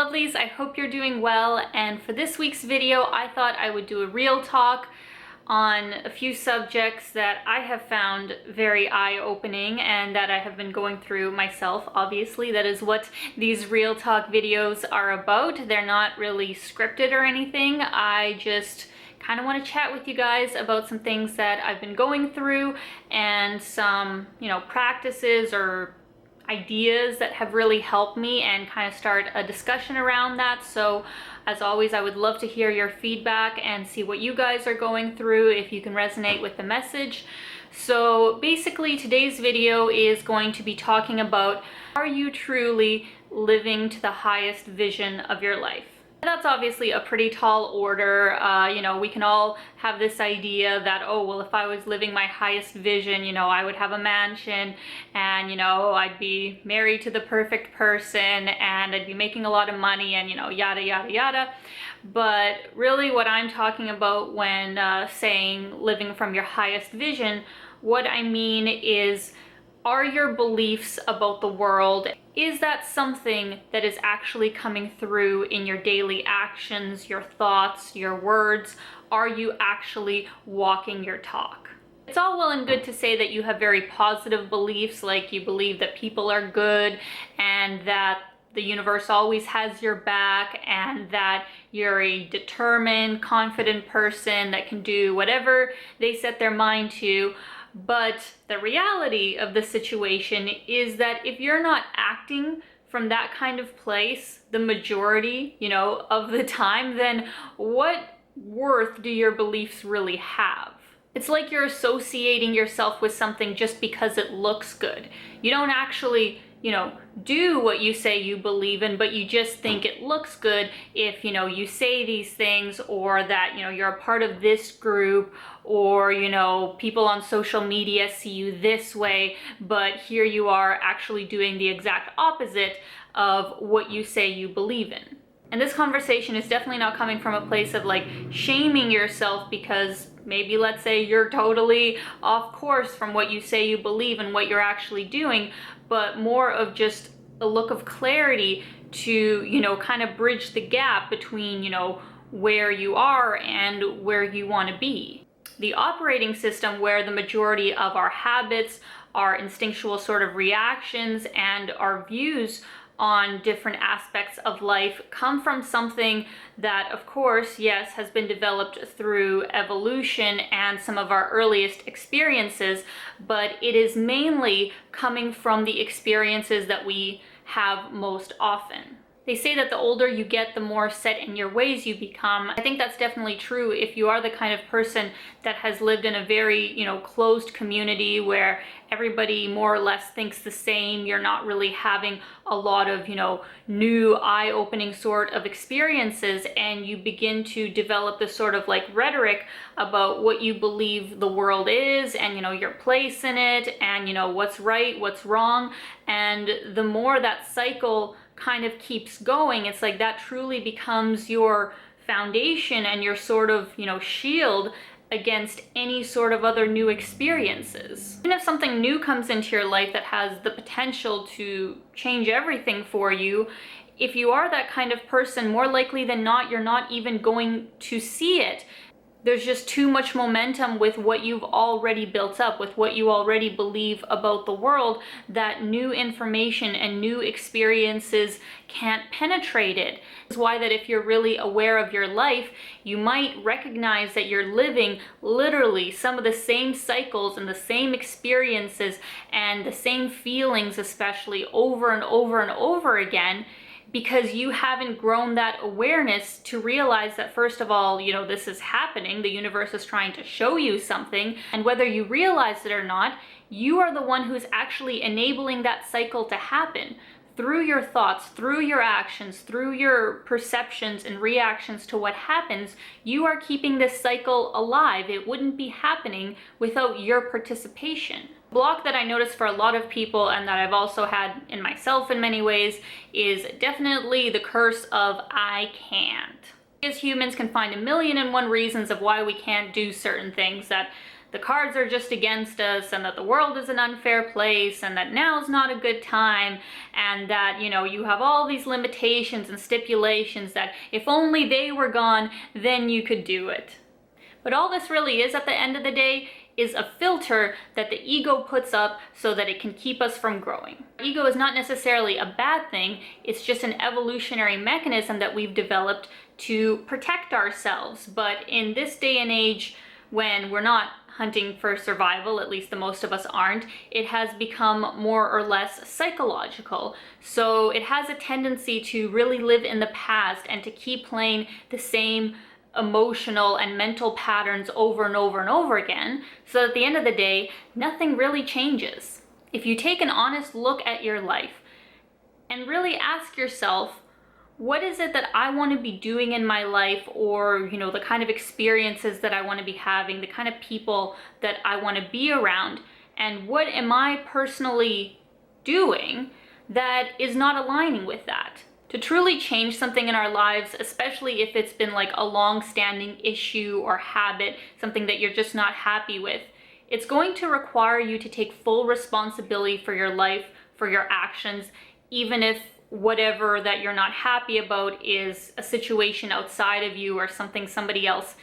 lovelies, I hope you're doing well, and for this week's video I thought I would do a real talk on a few subjects that I have found very eye-opening and that I have been going through myself. Obviously, that is what these real talk videos are about. They're not really scripted or anything. I just kind of want to chat with you guys about some things that I've been going through and some, practices or ideas that have really helped me and kind of start a discussion around that. So as always, I would love to hear your feedback and see what you guys are going through, if you can resonate with the message. So basically today's video is going to be talking about, are you truly living to the highest vision of your life? That's obviously a pretty tall order. We can all have this idea that, oh, well, if I was living my highest vision, I would have a mansion and, I'd be married to the perfect person and I'd be making a lot of money and, yada, yada, yada. But really what I'm talking about when saying living from your highest vision, what I mean is, are your beliefs about the world, is that something that is actually coming through in your daily actions, your thoughts, your words? Are you actually walking your talk? It's all well and good to say that you have very positive beliefs, like you believe that people are good and that the universe always has your back and that you're a determined, confident person that can do whatever they set their mind to. But the reality of the situation is that if you're not acting from that kind of place the majority, of the time, then what worth do your beliefs really have? It's like you're associating yourself with something just because it looks good. You don't actually, do what you say you believe in, but you just think it looks good if, you say these things, or that, you're a part of this group, or, people on social media see you this way, but here you are actually doing the exact opposite of what you say you believe in. And this conversation is definitely not coming from a place of like shaming yourself because maybe, let's say, you're totally off course from what you say you believe and what you're actually doing, but more of just a look of clarity to, kind of bridge the gap between, where you are and where you want to be. The operating system where the majority of our habits, our instinctual sort of reactions, and our views on different aspects of life come from something that, of course, yes, has been developed through evolution and some of our earliest experiences, but it is mainly coming from the experiences that we have most often. They say that the older you get, the more set in your ways you become. I think that's definitely true if you are the kind of person that has lived in a very, closed community where everybody more or less thinks the same. You're not really having a lot of, new eye-opening sort of experiences, and you begin to develop this sort of like rhetoric about what you believe the world is and, your place in it and, what's right, what's wrong. And the more that cycle kind of keeps going, it's like that truly becomes your foundation and your sort of, shield against any sort of other new experiences. Even if something new comes into your life that has the potential to change everything for you, if you are that kind of person, more likely than not, you're not even going to see it. There's just too much momentum with what you've already built up, with what you already believe about the world, that new information and new experiences can't penetrate it. It's why that if you're really aware of your life, you might recognize that you're living literally some of the same cycles and the same experiences and the same feelings, especially over and over and over again, because you haven't grown that awareness to realize that, first of all, this is happening. The universe is trying to show you something. And whether you realize it or not, you are the one who's actually enabling that cycle to happen. Through your thoughts, through your actions, through your perceptions and reactions to what happens, you are keeping this cycle alive. It wouldn't be happening without your participation. Block that I notice for a lot of people, and that I've also had in myself in many ways, is definitely the curse of I can't. As humans can find a million and one reasons of why we can't do certain things, that the cards are just against us, and that the world is an unfair place, and that now's not a good time, and that, you know, you have all these limitations and stipulations that if only they were gone, then you could do it. But all this really is, at the end of the day, is a filter that the ego puts up so that it can keep us from growing. Ego is not necessarily a bad thing, it's just an evolutionary mechanism that we've developed to protect ourselves. But in this day and age, when we're not hunting for survival, at least the most of us aren't, it has become more or less psychological. So it has a tendency to really live in the past and to keep playing the same emotional and mental patterns over and over and over again, so at the end of the day, nothing really changes. If you take an honest look at your life and really ask yourself, what is it that I want to be doing in my life, or, you know, the kind of experiences that I want to be having, the kind of people that I want to be around, and what am I personally doing that is not aligning with that? To truly change something in our lives, especially if it's been like a long-standing issue or habit, something that you're just not happy with, it's going to require you to take full responsibility for your life, for your actions, even if whatever that you're not happy about is a situation outside of you or something somebody else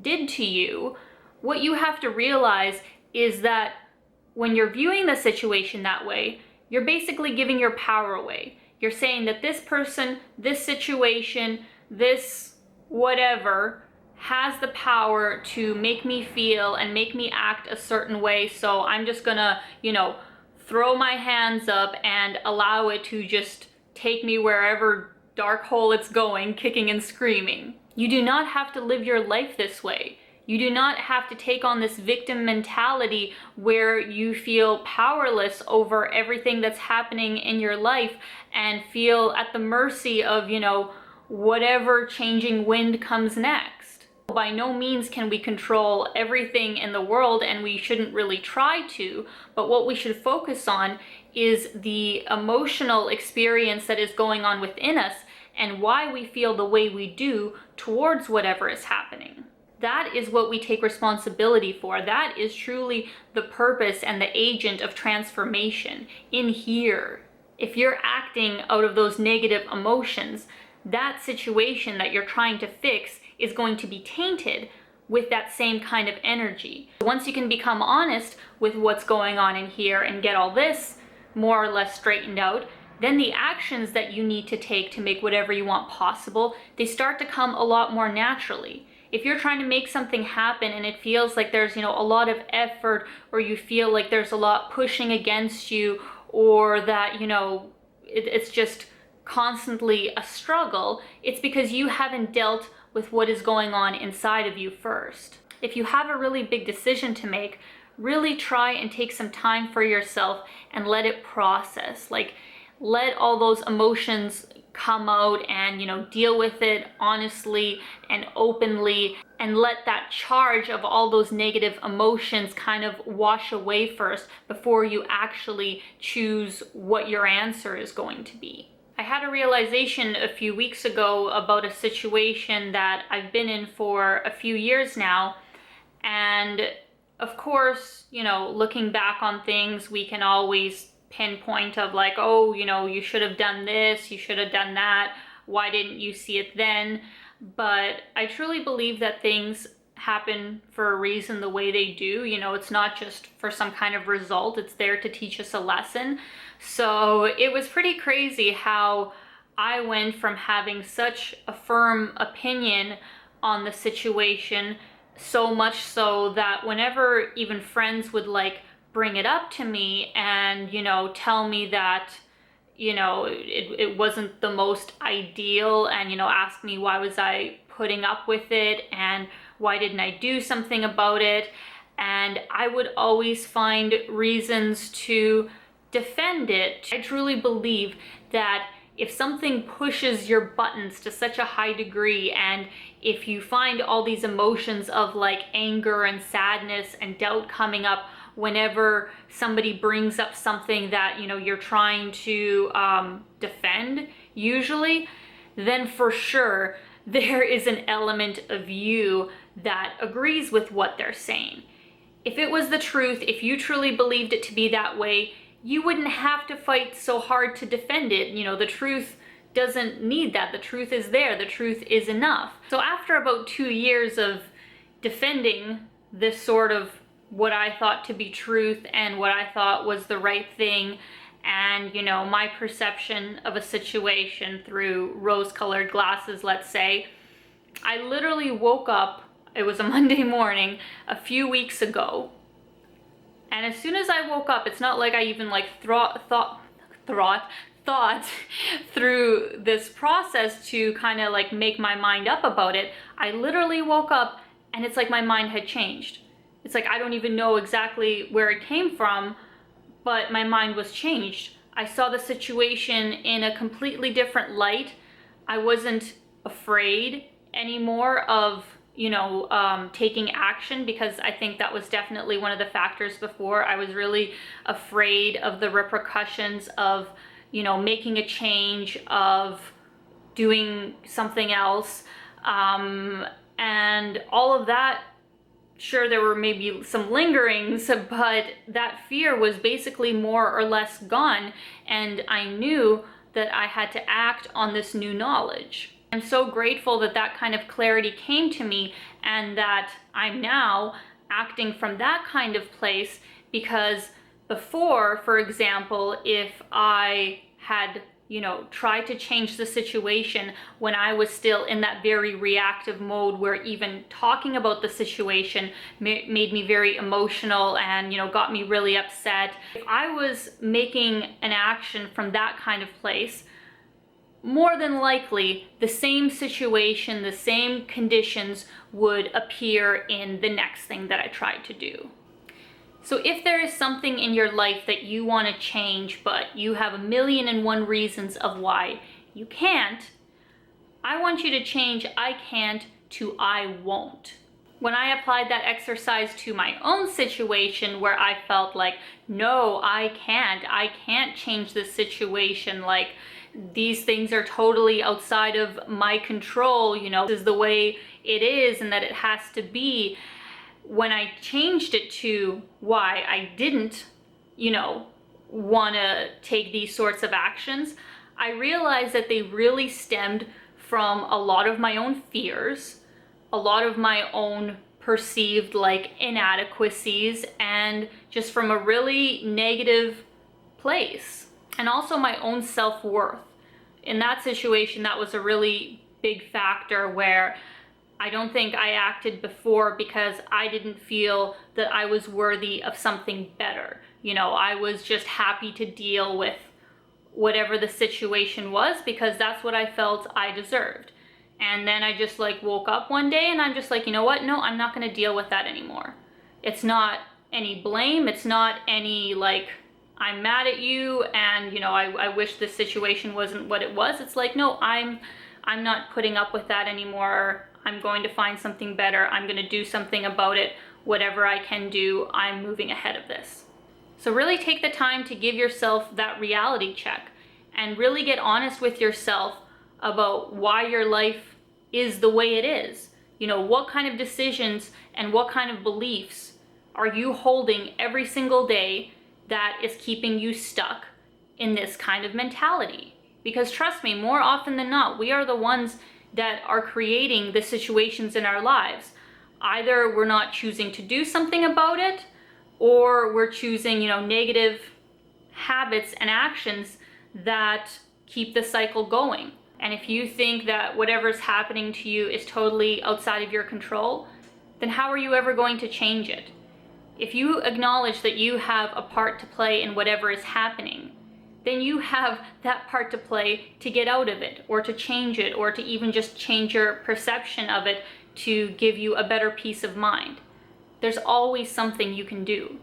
did to you. What you have to realize is that when you're viewing the situation that way, you're basically giving your power away. You're saying that this person, this situation, this whatever has the power to make me feel and make me act a certain way, so I'm just gonna, you know, throw my hands up and allow it to just take me wherever dark hole it's going, kicking and screaming. You do not have to live your life this way. You do not have to take on this victim mentality where you feel powerless over everything that's happening in your life and feel at the mercy of, you know, whatever changing wind comes next. By no means can we control everything in the world, and we shouldn't really try to, but what we should focus on is the emotional experience that is going on within us and why we feel the way we do towards whatever is happening. That is what we take responsibility for. That is truly the purpose and the agent of transformation in here. If you're acting out of those negative emotions, that situation that you're trying to fix is going to be tainted with that same kind of energy. Once you can become honest with what's going on in here and get all this more or less straightened out, then the actions that you need to take to make whatever you want possible, they start to come a lot more naturally. If you're trying to make something happen and it feels like there's, you know, a lot of effort, or you feel like there's a lot pushing against you, or that, you know, it's just constantly a struggle, it's because you haven't dealt with what is going on inside of you first. If you have a really big decision to make, really try and take some time for yourself and let it process. Like, let all those emotions come out and, you know, deal with it honestly and openly, and let that charge of all those negative emotions kind of wash away first before you actually choose what your answer is going to be. I had a realization a few weeks ago about a situation that I've been in for a few years now, and of course, you know, looking back on things, we can always pinpoint of like, oh, you know, you should have done this, you should have done that, why didn't you see it then? But I truly believe that things happen for a reason the way they do. You know, it's not just for some kind of result, it's there to teach us a lesson. So it was pretty crazy how I went from having such a firm opinion on the situation, so much so that whenever even friends would like bring it up to me and, you know, tell me that, you know, it wasn't the most ideal, and, you know, ask me why was I putting up with it and why didn't I do something about it, and I would always find reasons to defend it. I truly believe that if something pushes your buttons to such a high degree, and if you find all these emotions of like anger and sadness and doubt coming up whenever somebody brings up something that, you know, you're trying to defend usually, then for sure there is an element of you that agrees with what they're saying. If it was the truth, if you truly believed it to be that way, you wouldn't have to fight so hard to defend it. You know, the truth doesn't need that. The truth is there. The truth is enough. So after about 2 years of defending this sort of what I thought to be truth and what I thought was the right thing, and, you know, my perception of a situation through rose-colored glasses, let's say, I literally woke up, it was a Monday morning, a few weeks ago, and as soon as I woke up, it's not like I even like thought through this process to kind of like make my mind up about it. I literally woke up and it's like my mind had changed. It's like I don't even know exactly where it came from, but my mind was changed. I saw the situation in a completely different light. I wasn't afraid anymore of, you know, taking action, because I think that was definitely one of the factors before. I was really afraid of the repercussions of, you know, making a change, of doing something else, and all of that. Sure, there were maybe some lingerings, but that fear was basically more or less gone, and I knew that I had to act on this new knowledge. I'm so grateful that that kind of clarity came to me, and that I'm now acting from that kind of place, because before, for example, if I had, you know, tried to change the situation when I was still in that very reactive mode, where even talking about the situation made me very emotional and, you know, got me really upset. If I was making an action from that kind of place, more than likely the same situation, the same conditions would appear in the next thing that I tried to do. So if there is something in your life that you want to change, but you have 1,000,001 reasons of why you can't, I want you to change "I can't" to "I won't." When I applied that exercise to my own situation, where I felt like, no, I can't change this situation, like these things are totally outside of my control, you know, this is the way it is and that it has to be. When I changed it to why I didn't, you know, want to take these sorts of actions, I realized that they really stemmed from a lot of my own fears, a lot of my own perceived like inadequacies, and just from a really negative place. And also my own self-worth. In that situation, that was a really big factor, where I don't think I acted before because I didn't feel that I was worthy of something better. You know, I was just happy to deal with whatever the situation was, because that's what I felt I deserved. And then I just like woke up one day and I'm just like, you know what? No, I'm not going to deal with that anymore. It's not any blame. It's not any like, I'm mad at you and, you know, I wish this situation wasn't what it was. It's like, no, I'm not putting up with that anymore. I'm going to find something better. I'm going to do something about it. Whatever I can do, I'm moving ahead of this. So really take the time to give yourself that reality check and really get honest with yourself about why your life is the way it is. You know, what kind of decisions and what kind of beliefs are you holding every single day that is keeping you stuck in this kind of mentality? Because trust me, more often than not, we are the ones that are creating the situations in our lives. Either we're not choosing to do something about it, or we're choosing, you know, negative habits and actions that keep the cycle going. And if you think that whatever's happening to you is totally outside of your control, then how are you ever going to change it? If you acknowledge that you have a part to play in whatever is happening, then you have that part to play to get out of it, or to change it, or to even just change your perception of it to give you a better peace of mind. There's always something you can do.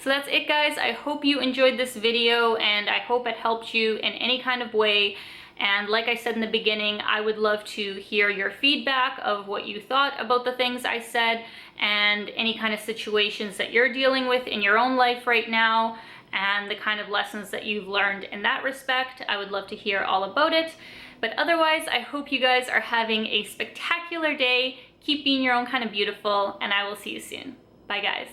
So that's it, guys. I hope you enjoyed this video, and I hope it helped you in any kind of way. And like I said in the beginning, I would love to hear your feedback of what you thought about the things I said, and any kind of situations that you're dealing with in your own life right now, and the kind of lessons that you've learned in that respect. I would love to hear all about it. But otherwise, I hope you guys are having a spectacular day. Keep being your own kind of beautiful, and I will see you soon. Bye, guys.